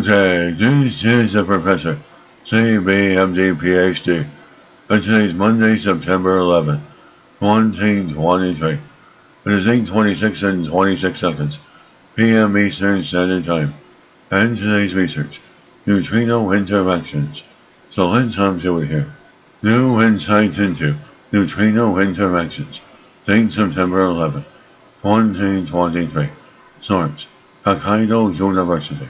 Okay, this is the Professor, CBMD PhD, and today's Monday, September 11th, 2023. It is 8:26 and 26 seconds, p.m. Eastern Standard Time, and today's research, neutrino interactions. So let's jump to it here. New insights into neutrino interactions, date September 11th, 2023. Source, Hokkaido University.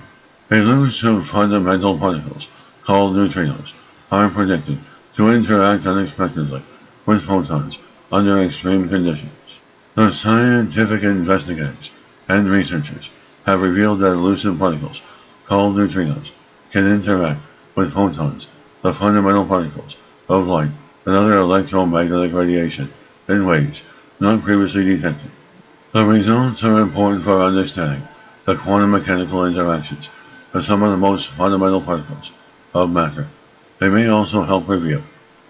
Elusive fundamental particles, called neutrinos, are predicted to interact unexpectedly with photons under extreme conditions. The scientific investigators and researchers have revealed that elusive particles, called neutrinos, can interact with photons, the fundamental particles of light and other electromagnetic radiation, in ways not previously detected. The results are important for understanding the quantum mechanical interactions of some of the most fundamental particles of matter. They may also help reveal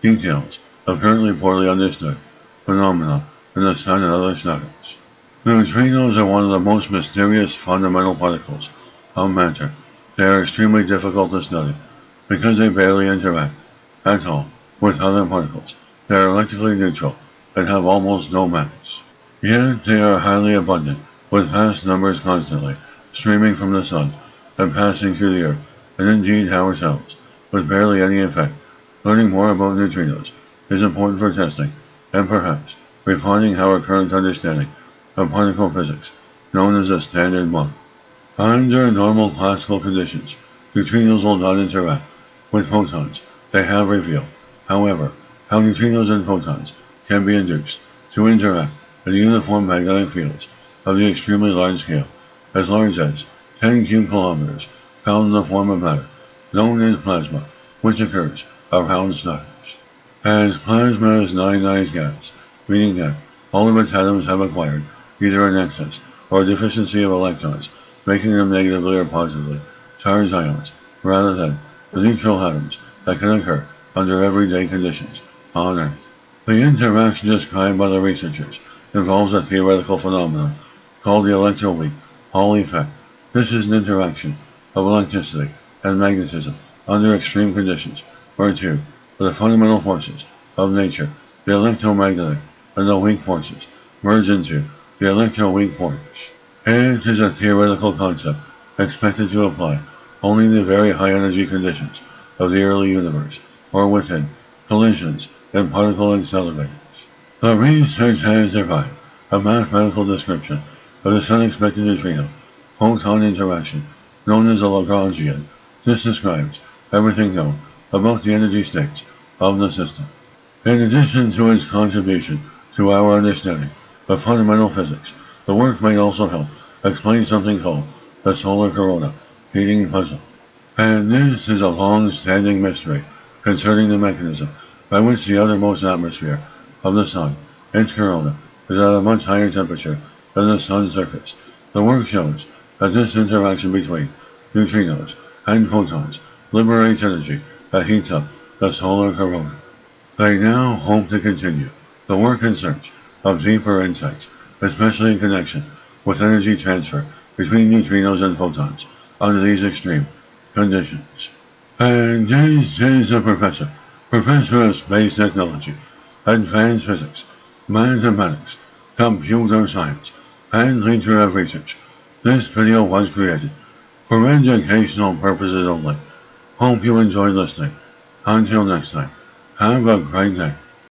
details of currently poorly understood phenomena in the Sun and other stars. Neutrinos are one of the most mysterious fundamental particles of matter. They are extremely difficult to study because they barely interact at all with other particles. They are electrically neutral and have almost no mass. Yet they are highly abundant, with vast numbers constantly streaming from the Sun and passing through the Earth, and indeed ourselves, with barely any effect. Learning more about neutrinos is important for testing, and perhaps refining our current understanding of particle physics, known as the Standard Model. Under normal classical conditions, neutrinos will not interact with photons. They have revealed, however, how neutrinos and photons can be induced to interact in uniform magnetic fields of the extremely large scale, as large as 10 cubic kilometers, found in the form of matter, known as plasma, which occurs around stars. As plasma is an ionized gas, meaning that all of its atoms have acquired either an excess or a deficiency of electrons, making them negatively or positively charged ions, rather than the neutral atoms that can occur under everyday conditions on Earth. The interaction described by the researchers involves a theoretical phenomenon called the electroweak Hall effect. This is an interaction of electricity and magnetism under extreme conditions, where two of the fundamental forces of nature, the electromagnetic and the weak forces, merge into the electroweak force. It is a theoretical concept expected to apply only in the very high energy conditions of the early universe, or within collisions and particle accelerators. The research has derived a mathematical description of this unexpected neutrino-photon interaction known as the Lagrangian. This describes everything known about the energy states of the system. In addition to its contribution to our understanding of fundamental physics, the work may also help explain something called the solar corona heating puzzle. And this is a long-standing mystery concerning the mechanism by which the outermost atmosphere of the Sun, its corona, is at a much higher temperature than the Sun's surface. The work shows that this interaction between neutrinos and photons liberates energy that heats up the solar corona. They now hope to continue the work in search of deeper insights, especially in connection with energy transfer between neutrinos and photons under these extreme conditions. And this is the Professor of Space Technology, Advanced Physics, Mathematics, Computer Science, and Leader of Research. This video was created for educational purposes only. Hope you enjoyed listening. Until next time, have a great day.